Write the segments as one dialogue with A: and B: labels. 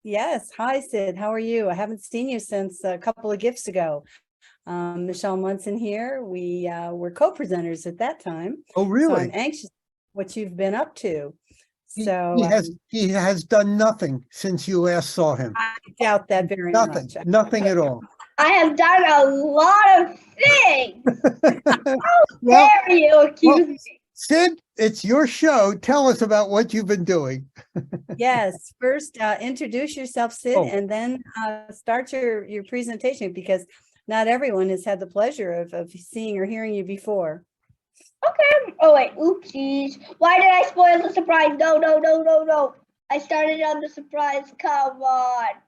A: Yes. Hi, Sid. How are you? I haven't seen you since a couple of gifts ago. Michelle Munson here. We were co-presenters at that time.
B: Oh,
A: So
B: really?
A: I'm anxious what you've been up to.
B: He,
A: So
B: he has done nothing since you last saw him.
A: I doubt that very
B: Nothing,
A: much.
B: nothing at all.
C: I have done a lot of things.
B: Well,
C: Dare you accuse me?
B: Sid, it's your show. Tell us about what you've been doing.
A: Yes. First, introduce yourself, Sid,
B: Oh.
A: and then start your presentation, because not everyone has had the pleasure of seeing or hearing you before.
C: Okay. Oh wait, oopsies. Why did I spoil the surprise? No, no, no, no, no. I started on the surprise. Come on.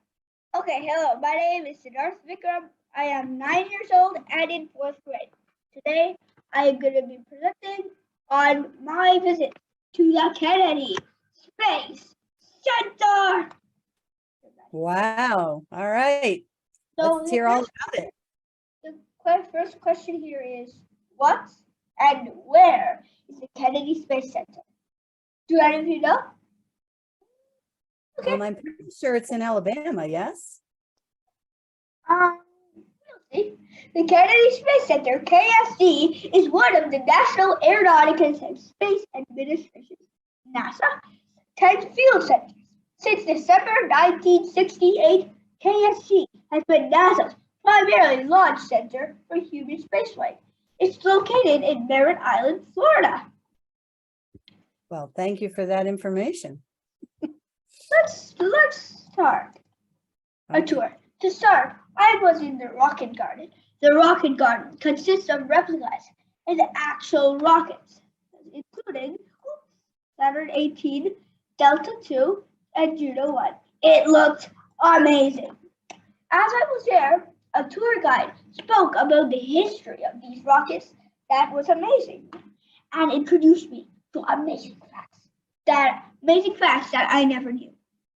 C: Okay, hello. My name is Siddharth Vikram. I am 9 years old and in 4th grade. Today, I am going to be presenting on my visit to the Kennedy Space Center.
A: Wow. All right.
C: So
A: Let's hear all about it.
C: the first question here is, what and where is the Kennedy Space Center? Do any of you know? Okay.
A: I'm pretty sure it's in Alabama, yes?
C: We'll see. The Kennedy Space Center, KSC, is one of the National Aeronautics and Space Administration, NASA, 10 field centers. Since December 1968, KSC has been NASA's primary launch center for human spaceflight. It's located in Merritt Island, Florida.
A: Well, thank you for that information.
C: Let's start a tour. To start, I was in the rocket garden. The rocket garden consists of replicas and actual rockets, including Saturn 18, Delta 2, and Juno 1. It looked amazing. As I was there, a tour guide spoke about the history of these rockets. That was amazing, and introduced me to amazing facts that I never knew.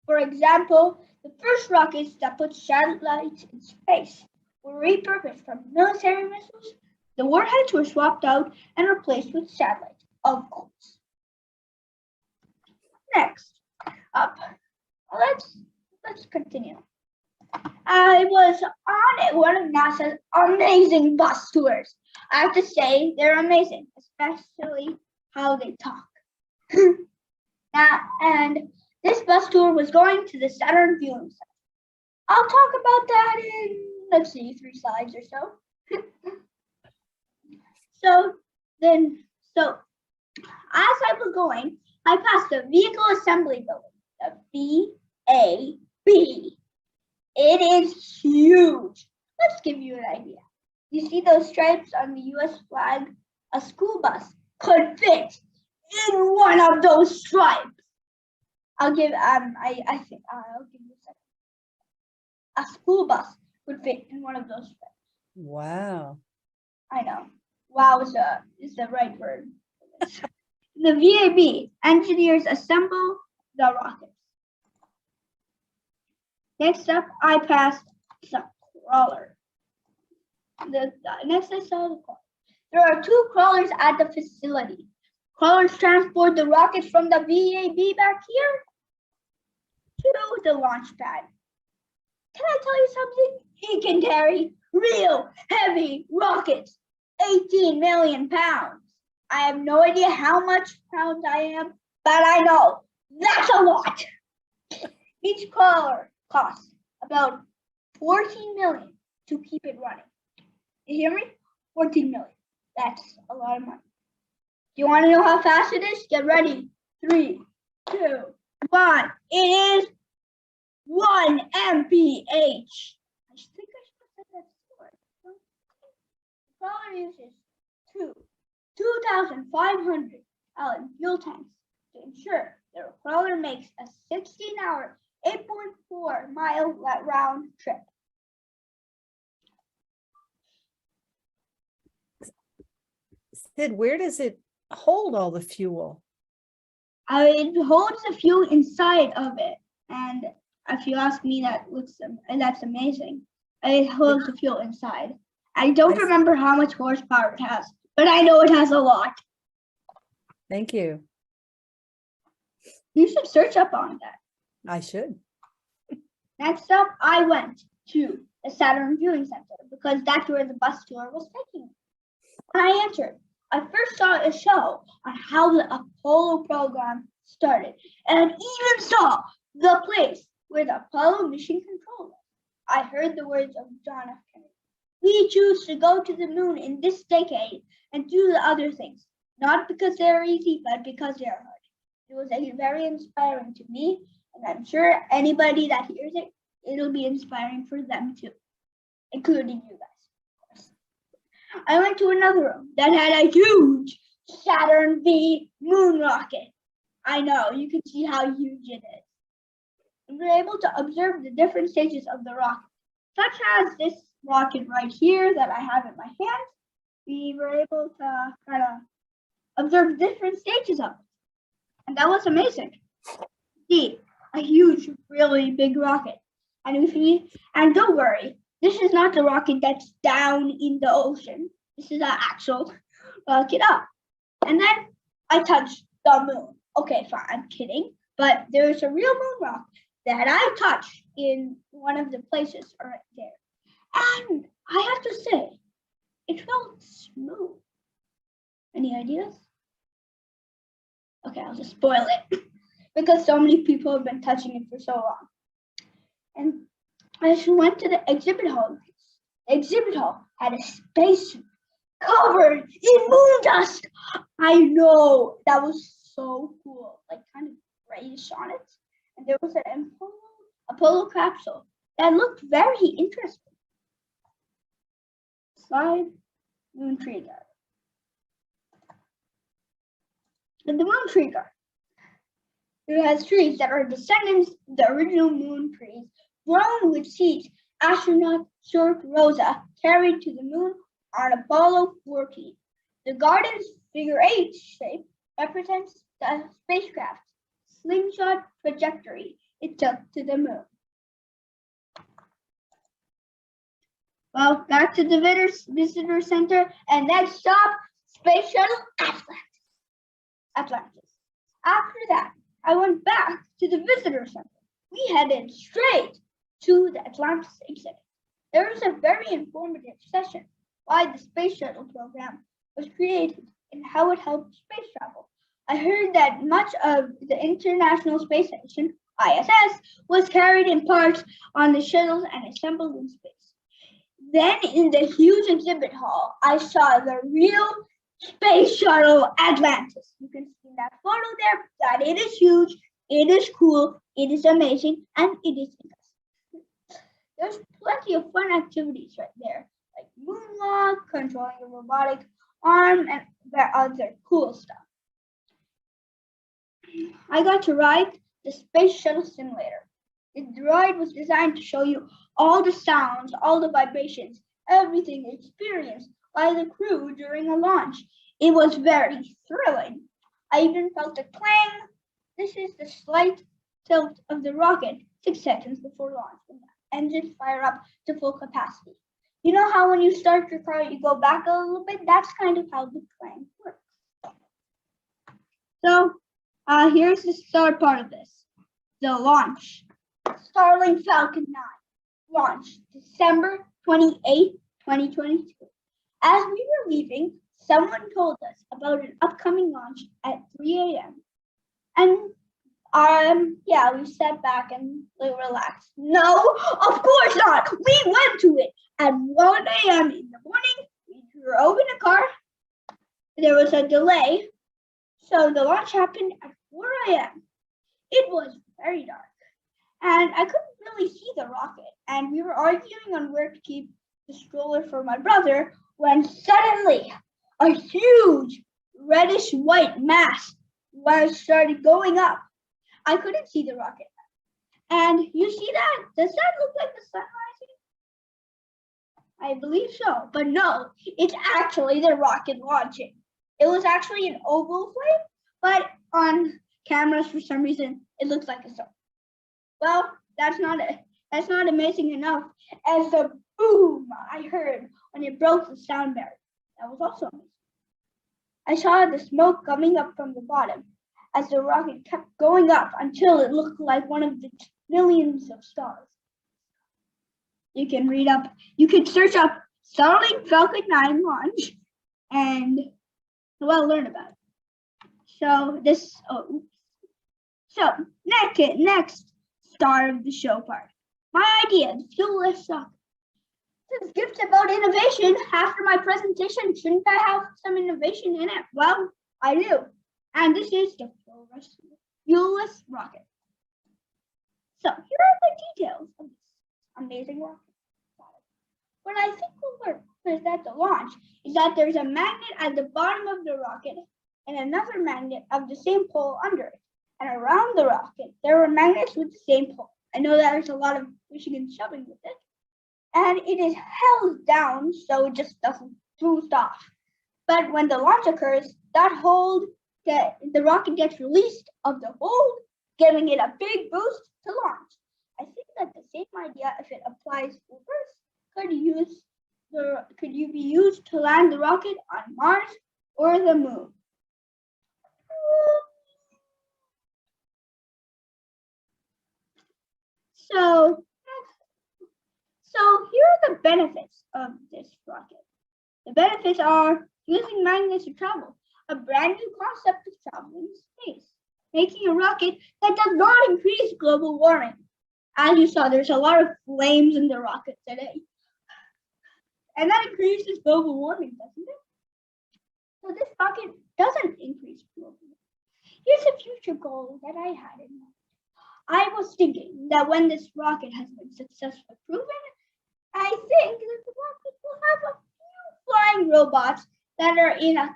C: For example, the first rockets that put satellites in space were repurposed from military missiles. The warheads were swapped out and replaced with satellites, of course. Next up, let's continue. I was on one of NASA's amazing bus tours. I have to say, they're amazing, especially how they talk. And this bus tour was going to the Saturn viewing center. I'll talk about that in, let's see, 3 slides or so. So as I was going, I passed the Vehicle Assembly Building, the VAB. It is huge. Let's give you an idea. You see those stripes on the US flag? A school bus could fit in one of those stripes. I'll give I think I'll give you a second. A school bus would fit in one of those stripes.
A: Wow.
C: I know. Wow is the right word. The VAB engineers assemble the rockets. Next up, I passed the crawler. Next I saw the crawler. There are 2 crawlers at the facility. Crawlers transport the rockets from the VAB back here to the launch pad. Can I tell you something? He can carry real heavy rockets, 18 million pounds. I have no idea how much pounds I am, but I know that's a lot. Each crawler costs about 14 million to keep it running. You hear me? 14 million. That's a lot of money. Do you want to know how fast it is? Get ready. 3, 2, 1. It is 1 mph. I think I should have said that before. The crawler uses 2,500 gallon fuel tanks to ensure the crawler makes a 16-hour, 8.4 mile round trip.
A: Sid, where does it hold all the fuel?
C: It holds the fuel inside of it, and if you ask me, that's amazing. It holds the fuel inside. I don't remember how much horsepower it has, but I know it has a lot.
A: Thank you.
C: You should search up on that.
A: I should.
C: Next up, I went to the Saturn viewing center because that's where the bus tour was taking me. When I entered, I first saw a show on how the Apollo program started and even saw the place where the Apollo mission control was. I heard the words of John F. Kennedy. We choose to go to the moon in this decade and do the other things, not because they're easy, but because they're hard. It was very inspiring to me, and I'm sure anybody that hears it, it'll be inspiring for them too, including you guys. I went to another room that had a huge Saturn V moon rocket. I know, you can see how huge it is. We were able to observe the different stages of the rocket, such as this rocket right here that I have in my hand. We were able to kind of observe different stages of it. And that was amazing. See, a huge, really big rocket. And don't worry, this is not the rocket that's down in the ocean. This is an actual rocket up. And then I touched the moon. Okay, fine, I'm kidding. But there's a real moon rock that I touched in one of the places right there. And I have to say, it felt smooth. Any ideas? Okay, I'll just spoil it because so many people have been touching it for so long. And I just went to the exhibit hall. The exhibit hall had a spacesuit covered in moon dust. I know, that was so cool, like kind of grayish on it. And there was an Apollo capsule that looked very interesting. Slide, moon tree garden. In the moon tree garden, it has trees that are descendants of the original moon trees, grown with seeds astronaut Short Rosa carried to the moon on Apollo 14. The garden's figure-8 shape represents the spacecraft's slingshot trajectory it took to the moon. Well, back to the visitor center, and next stop, Space Shuttle Atlantis. After that, I went back to the visitor center. We headed straight to the Atlantis exhibit. There was a very informative session why the space shuttle program was created and how it helped space travel. I heard that much of the International Space Station, ISS, was carried in parts on the shuttles and assembled in space. Then in the huge exhibit hall, I saw the real space shuttle Atlantis. You can see that photo there, that it is huge, it is cool, it is amazing, and it is interesting. There's plenty of fun activities right there, like moonwalk, controlling a robotic arm, and there other cool stuff. I got to ride the Space Shuttle Simulator. The ride was designed to show you all the sounds, all the vibrations, everything experienced by the crew during a launch. It was very thrilling. I even felt a clang. This is the slight tilt of the rocket 6 seconds before launch when the engines fire up to full capacity. You know how when you start your car, you go back a little bit? That's kind of how the clang works. So here's the start part of this. The launch. Starlink Falcon 9 launched December 28, 2022. As we were leaving, someone told us about an upcoming launch at 3 a.m. And we sat back and relaxed. No, of course not. We went to it at 1 a.m. in the morning. We drove in a car. There was a delay, so the launch happened at 4 a.m. It was very dark, and I couldn't really see the rocket. And we were arguing on where to keep the stroller for my brother when suddenly a huge reddish-white mass started going up. I couldn't see the rocket. And you see that? Does that look like the sun rising? I believe so, but no, it's actually the rocket launching. It was actually an oval flame, but on cameras, for some reason, it looks like a sun. Well, that's not amazing enough as the boom I heard when it broke the sound barrier. That was also amazing. I saw the smoke coming up from the bottom as the rocket kept going up until it looked like one of the millions of stars. You can read up, you can search up Starlink Falcon 9 launch and learn about it. So so next star of the show part. My idea, the fuelless rocket. Since gifts about innovation, after my presentation, shouldn't I have some innovation in it? Well, I do. And this is the fuelless rocket. So here are the details of this amazing rocket. What I think will work is that the launch is that there's a magnet at the bottom of the rocket and another magnet of the same pole under it. And around the rocket, there are magnets with the same pole. I know that there's a lot of pushing and shoving with it. And it is held down so it just doesn't boost off. But when the launch occurs, the rocket gets released of the hold, giving it a big boost to launch. I think that the same idea, if it applies reverse, could be used to land the rocket on Mars or the moon. So here are the benefits of this rocket. The benefits are using magnets to travel, a brand new concept of traveling space, making a rocket that does not increase global warming. As you saw, there's a lot of flames in the rocket today. And that increases global warming, doesn't it? So this rocket doesn't increase global warming. Here's a future goal that I had in mind. I was thinking that when this rocket has been successfully proven, I think that the rocket will have a few flying robots that are in a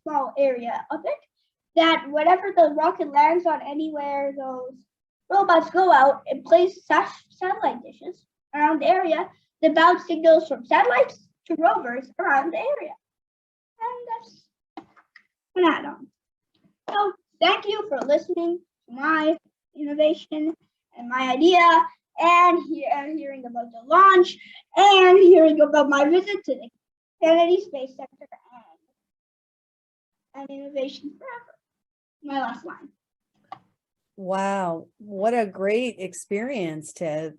C: small area of it, that whenever the rocket lands on anywhere, those robots go out and place satellite dishes around the area that bounce signals from satellites to rovers around the area. And that's an add-on. So thank you for listening to my innovation and my idea, and hearing about the launch, and hearing about my visit to the Kennedy Space Center and innovation forever. My last line.
A: Wow, what a great experience to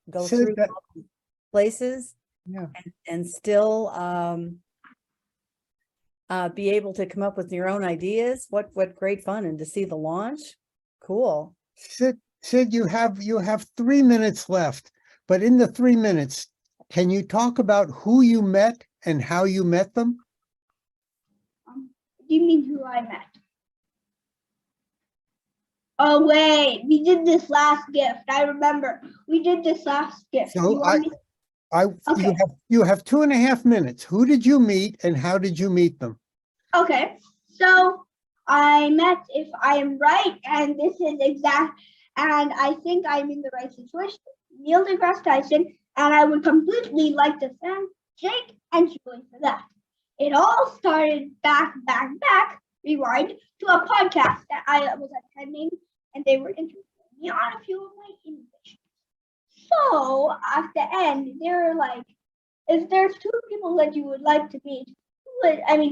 A: go
B: So
A: through
B: that-
A: all these places
B: Yeah.
A: and still be able to come up with your own ideas. What great fun, and to see the launch. Cool.
B: Sid, you have 3 minutes left, but in the 3 minutes, can you talk about who you met and how you met them?
C: Do you mean who I met? Oh wait, we did this last gift. I remember we did this last gift.
B: So
C: You want me- Okay.
B: you have 2.5 minutes. Who did you meet and how did you meet them?
C: Okay, so I met, if I am right, and this is exact, and I think I'm in the right situation, Neil deGrasse Tyson, and I would completely like to thank Jake and Julie for that. It all started back, rewind, to a podcast that I was attending, and they were interviewing me on a few of my innovations. So at the end, they were like, if there's 2 people that you would like to meet,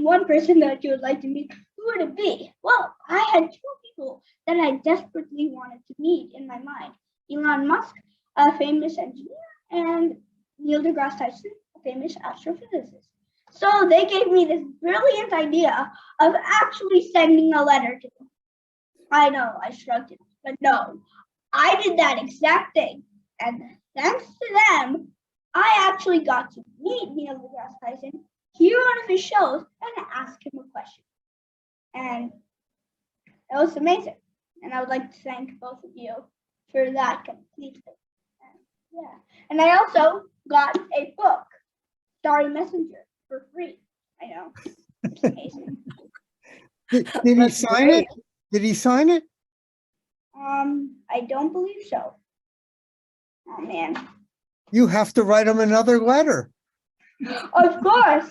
C: one person that you would like to meet, who would it be? Well, I had 2 people that I desperately wanted to meet in my mind. Elon Musk, a famous engineer, and Neil deGrasse Tyson, a famous astrophysicist. So they gave me this brilliant idea of actually sending a letter to them. I know, I shrugged it, but no, I did that exact thing. And thanks to them, I actually got to meet Neil deGrasse Tyson, hear one of his shows, and ask him a question. And it was amazing. And I would like to thank both of you for that completely. Yeah. And I also got a book, Starry Messenger, for free. I know. It's amazing.
B: Did he
A: That's
B: sign
A: great.
B: it? Did he sign it?
C: I don't believe so. Oh man.
B: You have to write him another letter.
C: Of course.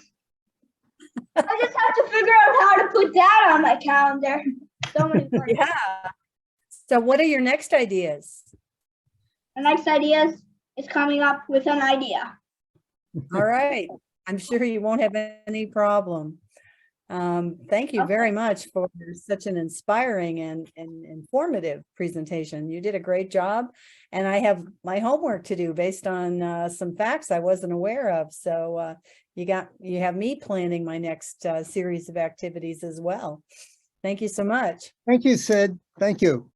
C: I just have to figure out how to put that on my calendar. So many words.
A: Yeah. So what are your next ideas?
C: The next idea is coming up with an idea.
A: All right. I'm sure you won't have any problem. Thank you
C: Okay.
A: very much for such an inspiring and informative presentation. You did a great job. And I have my homework to do based on some facts I wasn't aware of. So you have me planning my next series of activities as well. Thank you so much.
B: Thank you, Sid. Thank you.